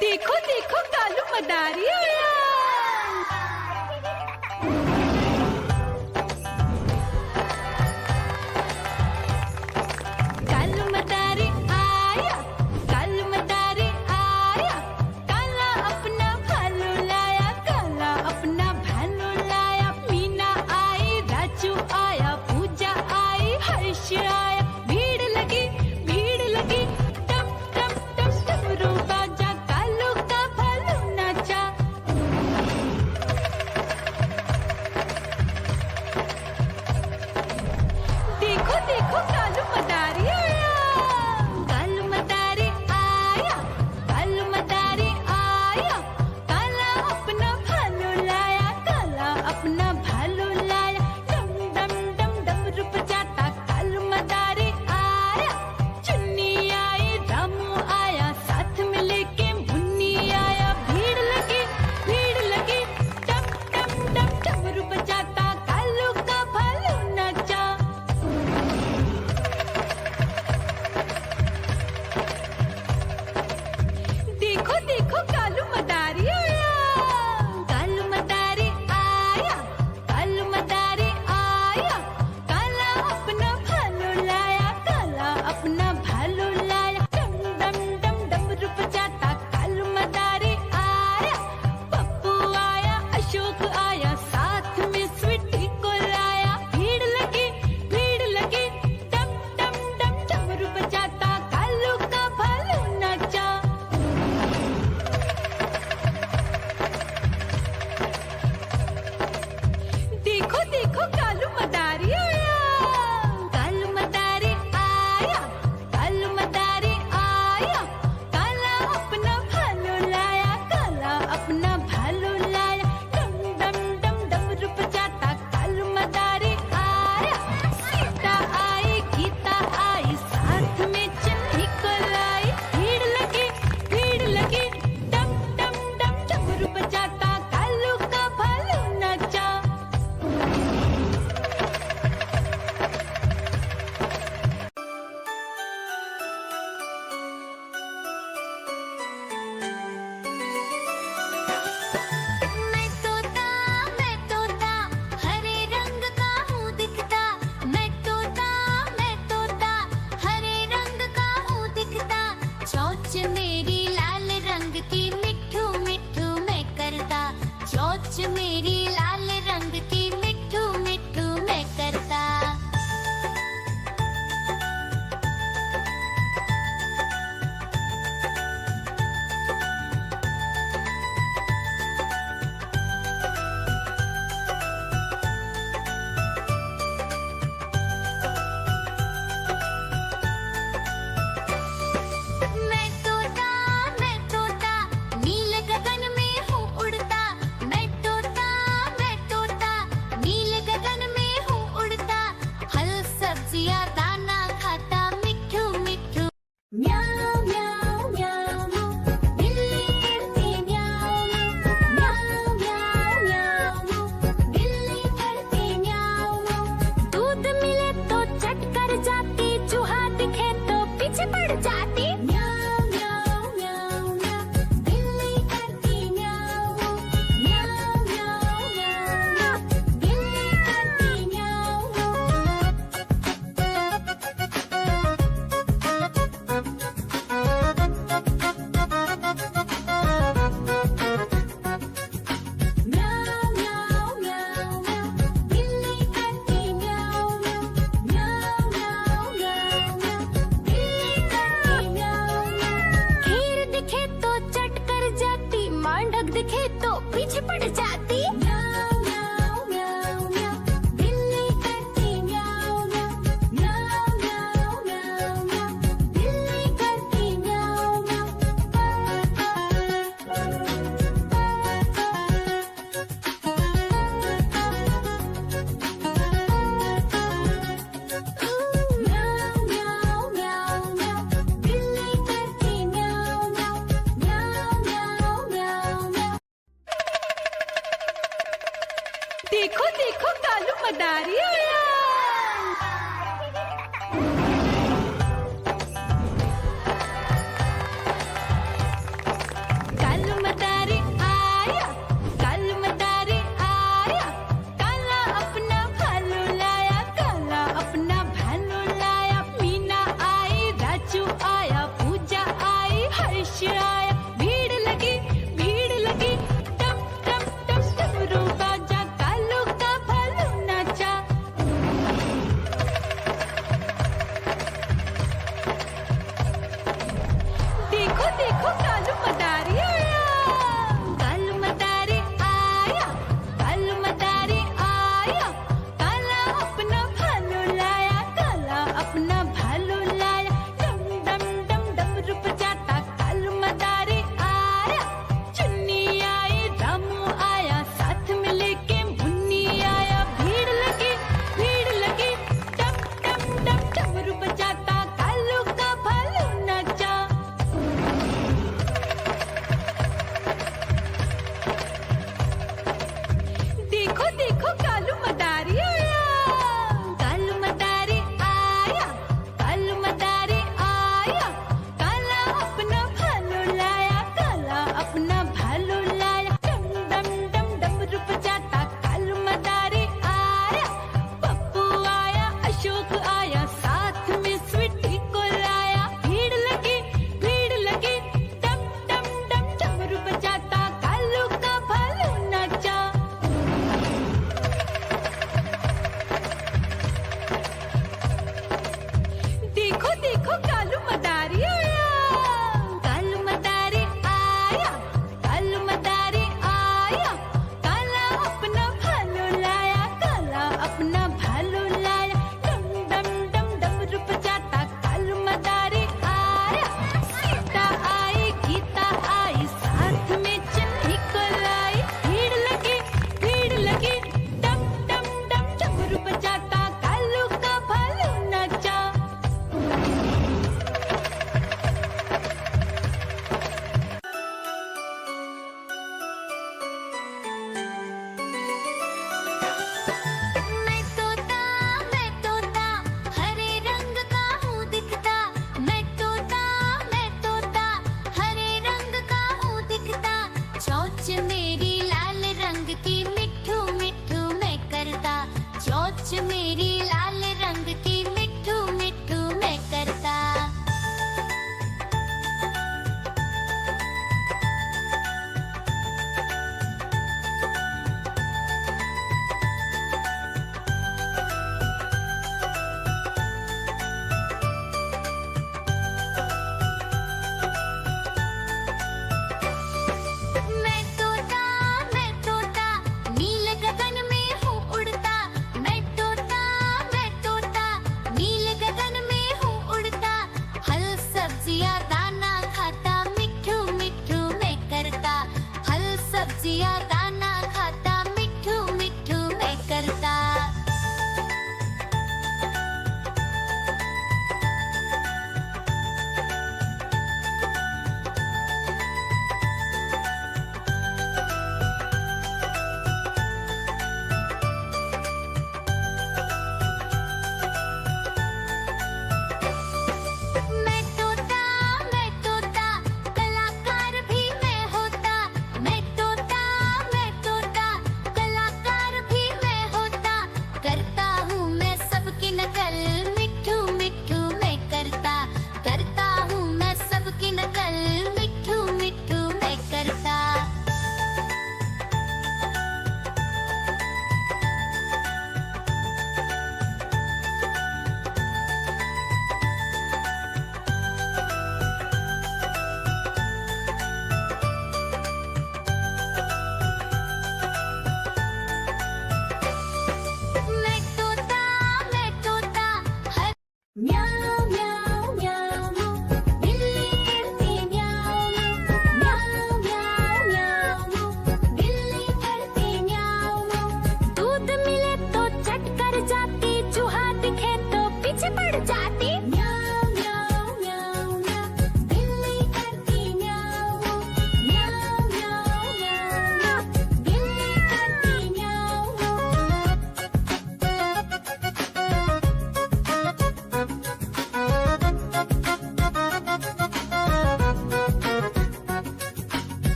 देखो देखो कालू मदारी आया। कालू मदारी आया, कालू मदारी आया। काला अपना भालू लाया, काला अपना भालू लाया। मीना आई, राजू आया, पूजा आई, हर्ष आया। भीड़ लगी टम टम टम डमरू बाजा। कालू का भालू नाचा। देखो देखो कालू मदारी आया, कालू मदारी आया, कालू मदारी आया। काला अपना भालू लाया, काला अपना भालू लाया। डम डम डम डमरू बजाता कालू मदारी आया। चुन्नी आई, रामू आया, साथ में लेके मुन्नी आया। भीड़ लगी टम टम टम डमरू बजाता कालू का भालू नाचा। देखो देखो कालू मदारी आया, कालू मदारी आया, कालू मदारी आया। काला अपना भालू लाया, काला अपना भालू लाया। डम डम डम डमरू बजाता कालू मदारी आया। पप्पू आया, अशोक आया, साथ में स्वीटी को लाया। भीड़ लगी टम टम डम डमरू बजाता कालू का भालू नाचा। देखो देखो कालू मदारी आया, कालू मदारी आया, कालू मदारी आया। काला अपना भालू लाया, काला अपना भालू लाया। डम डम डम डमरू बजाता कालू मदारी आया। सीता आई, गीता आई, साथ में चन्नी को लाई। भीड़ लगी डम डम डम डमरू बजाता कालू का भालू नाचा। मैं तोता हरे रंग का हूँ दिखता। मैं तोता हरे रंग का हूँ दिखता। चोंच मेरी लाल रंग की मिठू मिठू मैं करता। चोंच मेरी लाल रंग की मिठू मिठू मैं करता। मैं तोता नील गगन में हूँ उड़ता। मैं तोता नील गगन में हूँ उड़ता। फल सब्जियाँ दाना खाता मिठू मिठू। म्याऊं म्याऊं म्याऊं बिल्ली करती म्याऊं। म्याऊं म्याऊं म्याऊं बिल्ली करती म्याऊं। दूध मिले तो चट कर जाती, चूहा दिखे तो पीछे पड़ जाती। म्याऊं म्याऊं म्याऊं म्याऊं बिल्ली करती म्याऊं। म्याऊं म्याऊं म्याऊं बिल्ली करती म्याऊं। म्याऊं म्याऊं म्याऊं म्याऊं बिल्ली करती म्याऊं। म्याऊं म्याऊं म्याऊं म्याऊं बिल्ली करती म्याऊं। खीर दिखे तो चट कर जाती, मांडक दिखे तो पीछे पड़ जाती। म्याऊं म्याऊं म्याऊं म्याऊं बिल्ली करती म्याऊं। म्याऊं म्याऊं म्याऊं म्याऊं बिल्ली करती म्याऊं। म्याऊं म्याऊं म्याऊं म्याऊं बिल्ली करती म्याऊं। म्याऊं म्याऊं म्याऊं म्याऊं। देखो देखो कालू मदारी आया।